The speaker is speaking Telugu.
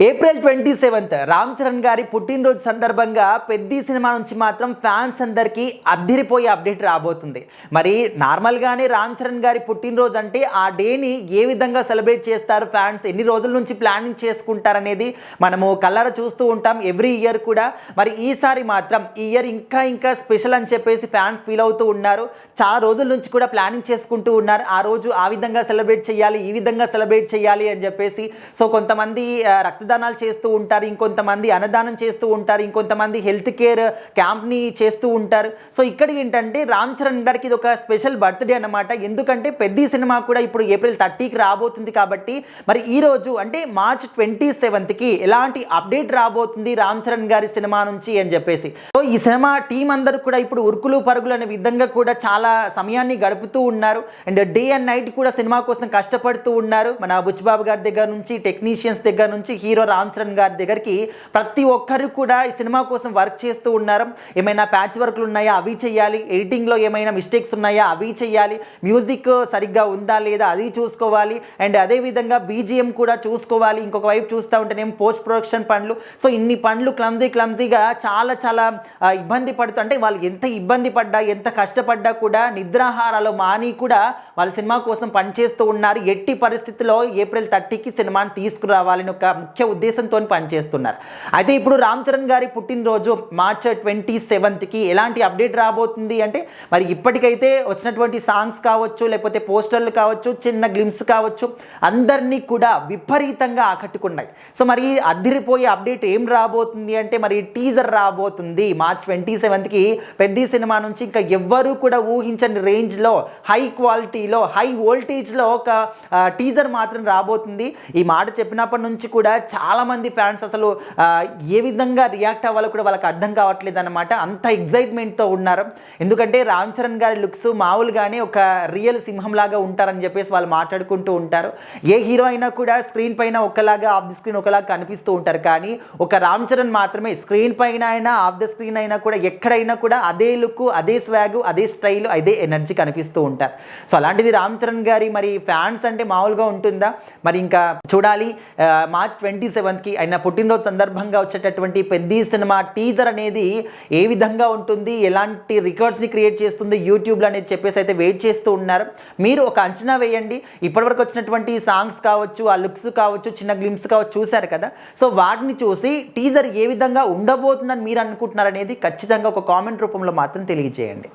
ఏప్రిల్ 27 రామ్ చరణ్ గారి పుట్టినరోజు సందర్భంగా పెద్ది సినిమా నుంచి మాత్రం ఫ్యాన్స్ అందరికీ అద్దిరిపోయే అప్డేట్ రాబోతుంది. మరి నార్మల్గానే రామ్ చరణ్ గారి పుట్టినరోజు అంటే ఆ డేని ఏ విధంగా సెలబ్రేట్ చేస్తారు ఫ్యాన్స్, ఎన్ని రోజుల నుంచి ప్లానింగ్ చేసుకుంటారనేది మనము కళ్ళారా చూస్తూ ఉంటాం ఎవ్రీ ఇయర్ కూడా. మరి ఈసారి మాత్రం ఈ ఇయర్ ఇంకా స్పెషల్ అని చెప్పేసి ఫ్యాన్స్ ఫీల్ అవుతూ ఉన్నారు. చాలా రోజుల నుంచి కూడా ప్లానింగ్ చేసుకుంటూ ఉన్నారు. ఆ రోజు ఆ విధంగా సెలబ్రేట్ చేయాలి, ఈ విధంగా సెలబ్రేట్ చేయాలి అని చెప్పేసి. సో కొంతమంది రక్తదానాలు చేస్తూ ఉంటారు, ఇంకొంతమంది అన్నదానం చేస్తూ ఉంటారు, ఇంకొంతమంది హెల్త్ కేర్ క్యాంప్ని చేస్తూ ఉంటారు. సో ఇక్కడ ఏంటంటే రామ్ చరణ్ గారికి ఇది ఒక స్పెషల్ బర్త్డే అన్నమాట. ఎందుకంటే పెద్ద సినిమా కూడా ఇప్పుడు ఏప్రిల్ 30కి రాబోతుంది కాబట్టి మరి ఈ రోజు అంటే మార్చ్ 27కి ఎలాంటి అప్డేట్ రాబోతుంది రామ్ చరణ్ గారి సినిమా నుంచి అని చెప్పేసి. సో ఈ సినిమా టీం అందరూ కూడా ఇప్పుడు ఉరుకులు పరుగులు అనే విధంగా కూడా చాలా సమయాన్ని గడుపుతూ ఉన్నారు. అండ్ డే అండ్ నైట్ కూడా సినిమా కోసం కష్టపడుతూ ఉన్నారు. మన బుచ్చిబాబు గారి దగ్గర నుంచి, టెక్నీషియన్స్ దగ్గర నుంచి, హీరో రామ్ చరణ్ గారి దగ్గరికి ప్రతి ఒక్కరు కూడా ఈ సినిమా కోసం వర్క్ చేస్తూ ఉన్నారు. ఏమైనా ప్యాచ్ వర్క్లు ఉన్నాయా అవి చేయాలి, ఎడిటింగ్లో ఏమైనా మిస్టేక్స్ ఉన్నాయా అవి చేయాలి, మ్యూజిక్ సరిగ్గా ఉందా లేదా అది చూసుకోవాలి, అండ్ అదేవిధంగా బీజిఎం కూడా చూసుకోవాలి. ఇంకొక వైపు చూస్తూ ఉంటేనేమో పోస్ట్ ప్రొడక్షన్ పనులు. సో ఇన్ని పనులు క్లమ్జీగా చాలా ఇబ్బంది పడుతూ, అంటే వాళ్ళు ఎంత ఇబ్బంది పడ్డా ఎంత కష్టపడ్డా కూడా నిద్రాహారాలు మాని కూడా వాళ్ళ సినిమా కోసం పనిచేస్తూ ఉన్నారు. ఎట్టి పరిస్థితుల్లో ఏప్రిల్ 30కి సినిమాని తీసుకురావాలని ఒక ముఖ్య ఉద్దేశంతో పనిచేస్తున్నారు. అయితే ఇప్పుడు రామ్ చరణ్ గారి పుట్టినరోజు మార్చ్ 27కి ఎలాంటి అప్డేట్ రాబోతుంది అంటే మరి ఇప్పటికైతే వచ్చినటువంటి సాంగ్స్ కావచ్చు, లేకపోతే పోస్టర్లు కావచ్చు, చిన్న గ్లిమ్స్ కావచ్చు, అందరినీ కూడా విపరీతంగా ఆకట్టుకున్నాయి. సో మరి అద్దిరిపోయే అప్డేట్ ఏం రాబోతుంది అంటే మరి టీజర్ రాబోతుంది మార్చ్ 27కి పెద్ద సినిమా నుంచి. ఇంకా ఎవ్వరూ కూడా ఊహించని రేంజ్లో, హై క్వాలిటీలో, హై వోల్టేజ్లో ఒక టీజర్ మాత్రం రాబోతుంది. ఈ మాట చెప్పినప్పటి నుంచి కూడా చాలామంది ఫ్యాన్స్ అసలు ఏ విధంగా రియాక్ట్ అవ్వాలో కూడా వాళ్ళకి అర్థం కావట్లేదు అనమాట. అంత ఎగ్జైట్మెంట్తో ఉన్నారు. ఎందుకంటే రామ్ చరణ్ గారి లుక్స్ మామూలుగానే ఒక రియల్ సింహంలాగా ఉంటారని చెప్పేసి వాళ్ళు మాట్లాడుకుంటూ ఉంటారు. ఏ హీరో అయినా కూడా స్క్రీన్ పైన ఒకలాగా, ఆఫ్ ది స్క్రీన్ ఒకలాగా కనిపిస్తూ ఉంటారు. కానీ ఒక రామ్ చరణ్ మాత్రమే స్క్రీన్ పైన అయినా ఆఫ్ ద స్క్రీన్ అయినా కూడా ఎక్కడైనా కూడా అదే లుక్, అదే స్వాగ్, అదే స్టైల్, అదే ఎనర్జీ కనిపిస్తూ ఉంటారు. సో అలాంటిది రామ్ చరణ్ గారి మరి ఫ్యాన్స్ అంటే మామూలుగా ఉంటుందా? మరి ఇంకా చూడాలి. మార్చ్ 27కి ఆయన పుట్టినరోజు సందర్భంగా వచ్చేటటువంటి పెద్ద సినిమా టీజర్ అనేది ఏ విధంగా ఉంటుంది, ఎలాంటి రికార్డ్స్ని క్రియేట్ చేస్తుంది యూట్యూబ్లో అనేది చెప్పేసి అయితే వెయిట్ చేస్తూ ఉన్నారు. మీరు ఒక అంచనా వేయండి. ఇప్పటివరకు వచ్చినటువంటి సాంగ్స్ కావచ్చు, ఆ లుక్స్ కావచ్చు, చిన్న గ్లిమ్స్ కావచ్చు చూశారు కదా. సో వాటిని చూసి టీజర్ ఏ విధంగా ఉండబోతుందని మీరు అనుకుంటున్నారు అనేది ఖచ్చితంగా ఒక కామెంట్ రూపంలో మాత్రం తెలియజేయండి.